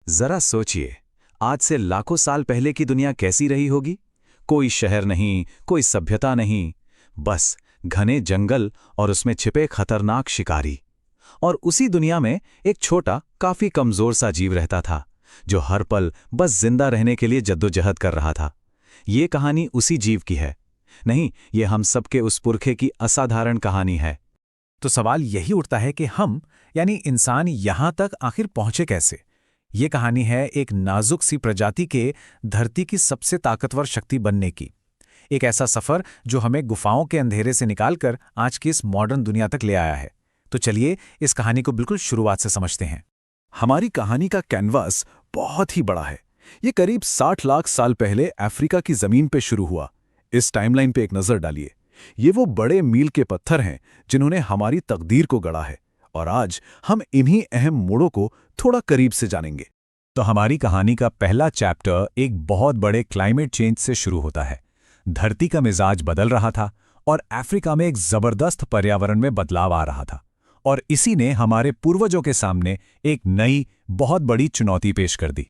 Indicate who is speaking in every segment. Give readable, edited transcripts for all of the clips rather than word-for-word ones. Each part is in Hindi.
Speaker 1: जरा सोचिए, आज से लाखों साल पहले की दुनिया कैसी रही होगी। कोई शहर नहीं, कोई सभ्यता नहीं, बस घने जंगल और उसमें छिपे खतरनाक शिकारी। और उसी दुनिया में एक छोटा, काफी कमजोर सा जीव रहता था, जो हर पल बस जिंदा रहने के लिए जद्दोजहद कर रहा था। ये कहानी उसी जीव की है। नहीं, ये हम सबके उस पुरखे की असाधारण कहानी है।
Speaker 2: तो सवाल यही उठता है कि हम यानी इंसान यहां तक आखिर पहुंचे कैसे। ये कहानी है एक नाजुक सी प्रजाति के धरती की सबसे ताकतवर शक्ति बनने की। एक ऐसा सफर जो हमें गुफाओं के अंधेरे से निकालकर आज की इस मॉडर्न दुनिया तक ले आया है। तो चलिए इस कहानी को बिल्कुल शुरुआत से समझते हैं।
Speaker 3: हमारी कहानी का कैनवास बहुत ही बड़ा है। ये करीब 60 लाख साल पहले अफ्रीका की जमीन पे शुरू हुआ। इस टाइमलाइन पे एक नजर डालिए। ये वो बड़े मील के पत्थर हैं जिन्होंने हमारी तकदीर को गढ़ा है, और आज हम इन्हीं अहम मोड़ों को थोड़ा करीब से जानेंगे।
Speaker 2: तो हमारी कहानी का पहला चैप्टर एक बहुत बड़े क्लाइमेट चेंज से शुरू होता है। धरती का मिजाज बदल रहा था और अफ्रीका में एक जबरदस्त पर्यावरण में बदलाव आ रहा था, और इसी ने हमारे पूर्वजों के सामने एक नई बहुत बड़ी चुनौती पेश कर दी।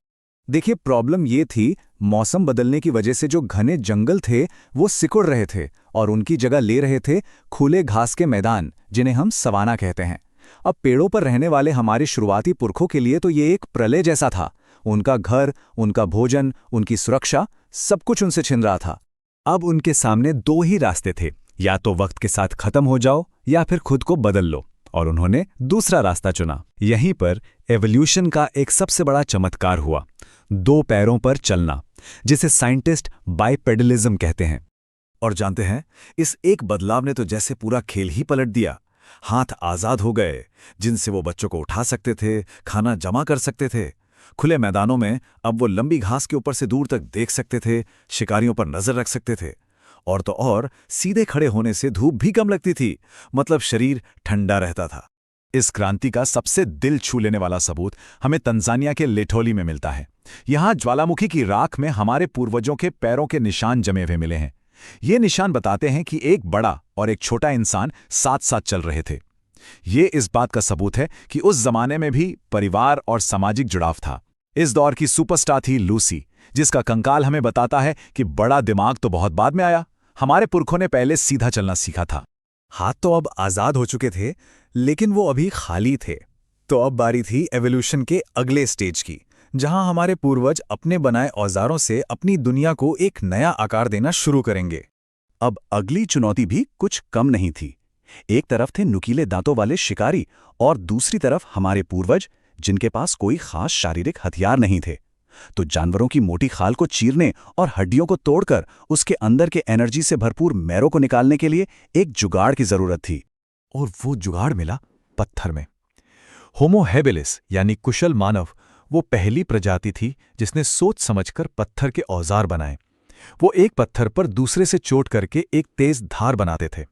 Speaker 3: देखिए, प्रॉब्लम ये थी, मौसम बदलने की वजह से जो घने जंगल थे वो सिकुड़ रहे थे और उनकी जगह ले रहे थे खुले घास के मैदान, जिन्हें हम सवाना कहते हैं। अब पेड़ों पर रहने वाले हमारे शुरुआती पुरखों के लिए तो ये एक प्रलय जैसा था। उनका घर, उनका भोजन, उनकी सुरक्षा, सब कुछ उनसे छिन रहा था।
Speaker 2: अब उनके सामने दो ही रास्ते थे, या तो वक्त के साथ खत्म हो जाओ या फिर खुद को बदल लो, और उन्होंने दूसरा रास्ता चुना। यहीं पर एवोल्यूशन का एक सबसे बड़ा चमत्कार हुआ, दो पैरों पर चलना, जिसे साइंटिस्ट बाइपेडलिज्म कहते हैं।
Speaker 3: और जानते हैं, इस एक बदलाव ने तो जैसे पूरा खेल ही पलट दिया। हाथ आजाद हो गए, जिनसे वो बच्चों को उठा सकते थे, खाना जमा कर सकते थे। खुले मैदानों में अब वो लंबी घास के ऊपर से दूर तक देख सकते थे, शिकारियों पर नजर रख सकते थे। और तो और, सीधे खड़े होने से धूप भी कम लगती थी, मतलब शरीर ठंडा रहता था।
Speaker 2: इस क्रांति का सबसे दिल छू लेने वाला सबूत हमें तंजानिया के लेठोली में मिलता है। यहाँ ज्वालामुखी की राख में हमारे पूर्वजों के पैरों के निशान जमे हुए मिले हैं। ये निशान बताते हैं कि एक बड़ा और एक छोटा इंसान साथ साथ चल रहे थे। ये इस बात का सबूत है कि उस जमाने में भी परिवार और सामाजिक जुड़ाव था। इस दौर की सुपरस्टार थी लूसी, जिसका कंकाल हमें बताता है कि बड़ा दिमाग तो बहुत बाद में आया। हमारे पुरखों ने पहले सीधा चलना सीखा था।
Speaker 3: हाथ तो अब आजाद हो चुके थे, लेकिन वो अभी खाली थे। तो अब बारी थी एवोल्यूशन के अगले स्टेज की, जहां हमारे पूर्वज अपने बनाए औजारों से अपनी दुनिया को एक नया आकार देना शुरू करेंगे। अब अगली चुनौती भी कुछ कम नहीं थी। एक तरफ थे नुकीले दांतों वाले शिकारी, और दूसरी तरफ हमारे पूर्वज, जिनके पास कोई खास शारीरिक हथियार नहीं थे। तो जानवरों की मोटी खाल को चीरने और हड्डियों को तोड़कर उसके अंदर के एनर्जी से भरपूर मैरों को निकालने के लिए एक जुगाड़ की जरूरत थी।
Speaker 2: और वो जुगाड़ मिला पत्थर में। होमो हेबिलिस यानी कुशल मानव वो पहली प्रजाति थी जिसने सोच समझकर पत्थर के औजार बनाए। वो एक पत्थर पर दूसरे से चोट करके एक तेज धार बनाते थे।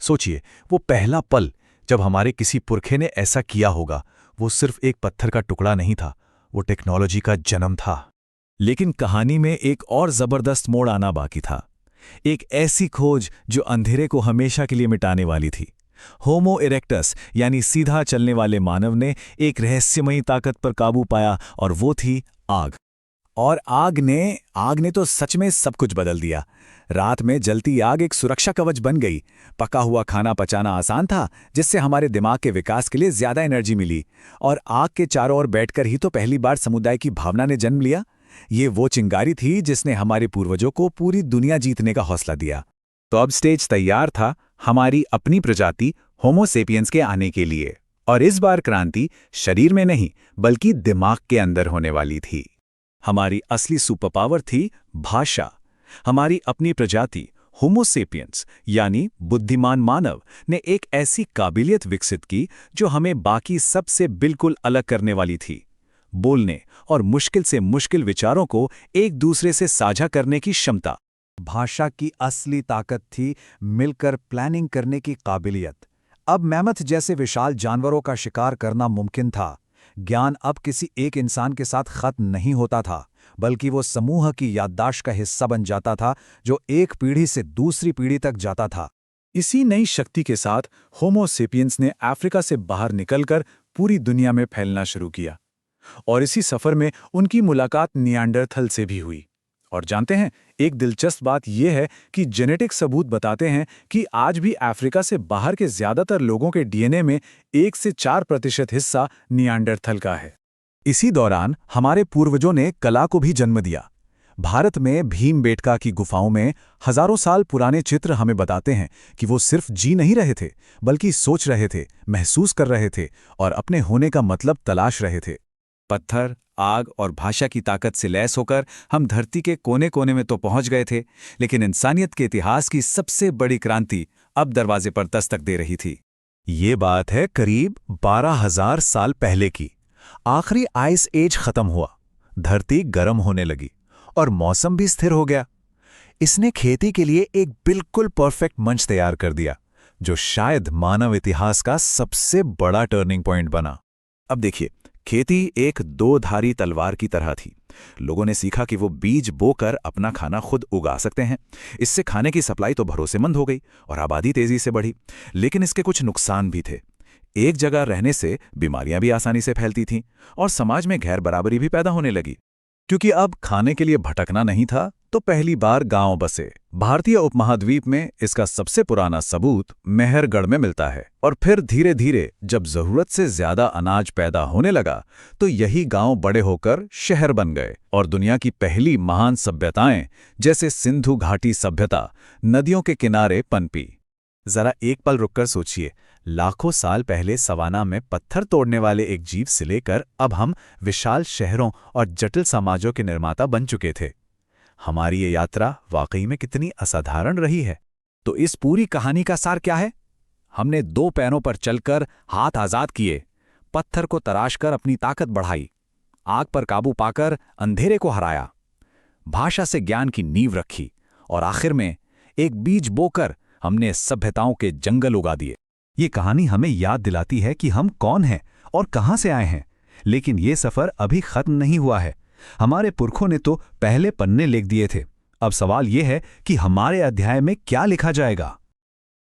Speaker 2: सोचिए, वो पहला पल जब हमारे किसी पुरखे ने ऐसा किया होगा। वो सिर्फ एक पत्थर का टुकड़ा नहीं था, वो टेक्नोलॉजी का जन्म था। लेकिन कहानी में एक और जबरदस्त मोड़ आना बाकी था। एक ऐसी खोज जो अंधेरे को हमेशा के लिए मिटाने वाली थी। होमो इरेक्टस यानी सीधा चलने वाले मानव ने एक रहस्यमयी ताकत पर काबू पाया, और वो थी आग। और आग ने तो सच में सब कुछ बदल दिया। रात में जलती आग एक सुरक्षा कवच बन गई। पका हुआ खाना पचाना आसान था, जिससे हमारे दिमाग के विकास के लिए ज्यादा एनर्जी मिली। और आग के चारों ओर बैठकर ही तो पहली बार समुदाय की भावना ने जन्म लिया। ये वो चिंगारी थी जिसने हमारे पूर्वजों को पूरी दुनिया जीतने का हौसला दिया।
Speaker 3: तो अब स्टेज तैयार था हमारी अपनी प्रजाति होमो सेपियंस के आने के लिए। और इस बार क्रांति शरीर में नहीं, बल्कि दिमाग के अंदर होने वाली थी। हमारी असली सुपर पावर थी भाषा। हमारी अपनी प्रजाति होमो सेपियंस यानी बुद्धिमान मानव ने एक ऐसी काबिलियत विकसित की जो हमें बाकी सबसे बिल्कुल अलग करने वाली थी। बोलने और मुश्किल से मुश्किल विचारों को एक दूसरे से साझा करने की क्षमता।
Speaker 4: भाषा की असली ताकत थी मिलकर प्लानिंग करने की काबिलियत। अब मैमथ जैसे विशाल जानवरों का शिकार करना मुमकिन था। ज्ञान अब किसी एक इंसान के साथ खत्म नहीं होता था, बल्कि वो समूह की याददाश्त का हिस्सा बन जाता था, जो एक पीढ़ी से दूसरी पीढ़ी तक जाता था।
Speaker 3: इसी नई शक्ति के साथ होमो सेपियंस ने अफ्रीका से बाहर निकलकर पूरी दुनिया में फैलना शुरू किया। और इसी सफर में उनकी मुलाकात नियांडरथल से भी हुई। और जानते हैं, एक दिलचस्प बात यह है कि जेनेटिक सबूत बताते हैं कि आज भी अफ्रीका से बाहर के ज्यादातर लोगों के डीएनए में 1 से 4% हिस्सा नियांडरथल का है।
Speaker 2: इसी दौरान हमारे पूर्वजों ने कला को भी जन्म दिया। भारत में भीमबेटका की गुफाओं में हजारों साल पुराने चित्र हमें बताते हैं कि वो सिर्फ जी नहीं रहे थे, बल्कि सोच रहे थे, महसूस कर रहे थे और अपने होने का मतलब तलाश रहे थे।
Speaker 1: पत्थर, आग और भाषा की ताकत से लैस होकर हम धरती के कोने कोने में तो पहुंच गए थे, लेकिन इंसानियत के इतिहास की सबसे बड़ी क्रांति अब दरवाजे पर दस्तक दे रही थी।
Speaker 2: ये बात है करीब 12,000 साल पहले की। आखिरी आइस एज खत्म हुआ, धरती गर्म होने लगी और मौसम भी स्थिर हो गया। इसने खेती के लिए एक बिल्कुल परफेक्ट मंच तैयार कर दिया, जो शायद मानव इतिहास का सबसे बड़ा टर्निंग पॉइंट बना।
Speaker 1: अब देखिए, खेती एक दो-धारी तलवार की तरह थी। लोगों ने सीखा कि वो बीज बोकर अपना खाना खुद उगा सकते हैं। इससे खाने की सप्लाई तो भरोसेमंद हो गई और आबादी तेजी से बढ़ी। लेकिन इसके कुछ नुकसान भी थे। एक जगह रहने से बीमारियां भी आसानी से फैलती थीं और समाज में गैर बराबरी भी पैदा होने लगी।
Speaker 2: क्योंकि अब खाने के लिए भटकना नहीं था, तो पहली बार गांव बसे। भारतीय उपमहाद्वीप में इसका सबसे पुराना सबूत मेहरगढ़ में मिलता है। और फिर धीरे धीरे जब जरूरत से ज्यादा अनाज पैदा होने लगा, तो यही गांव बड़े होकर शहर बन गए और दुनिया की पहली महान सभ्यताएं जैसे सिंधु घाटी सभ्यता नदियों के किनारे पनपी। जरा एक पल रुककर सोचिए, लाखों साल पहले सवाना में पत्थर तोड़ने वाले एक जीव से लेकर अब हम विशाल शहरों और जटिल समाजों के निर्माता बन चुके थे। हमारी ये यात्रा वाकई में कितनी असाधारण रही है।
Speaker 4: तो इस पूरी कहानी का सार क्या है? हमने 2 पैरों पर चलकर हाथ आजाद किए, पत्थर को तराशकर अपनी ताकत बढ़ाई, आग पर काबू पाकर अंधेरे को हराया, भाषा से ज्ञान की नींव रखी और आखिर में एक बीज बोकर हमने सभ्यताओं के जंगल उगा दिए।
Speaker 2: ये कहानी हमें याद दिलाती है कि हम कौन हैं और कहां से आए हैं। लेकिन ये सफर अभी खत्म नहीं हुआ है। हमारे पुरखों ने तो पहले पन्ने लिख दिए थे। अब सवाल ये है कि हमारे अध्याय में क्या लिखा जाएगा।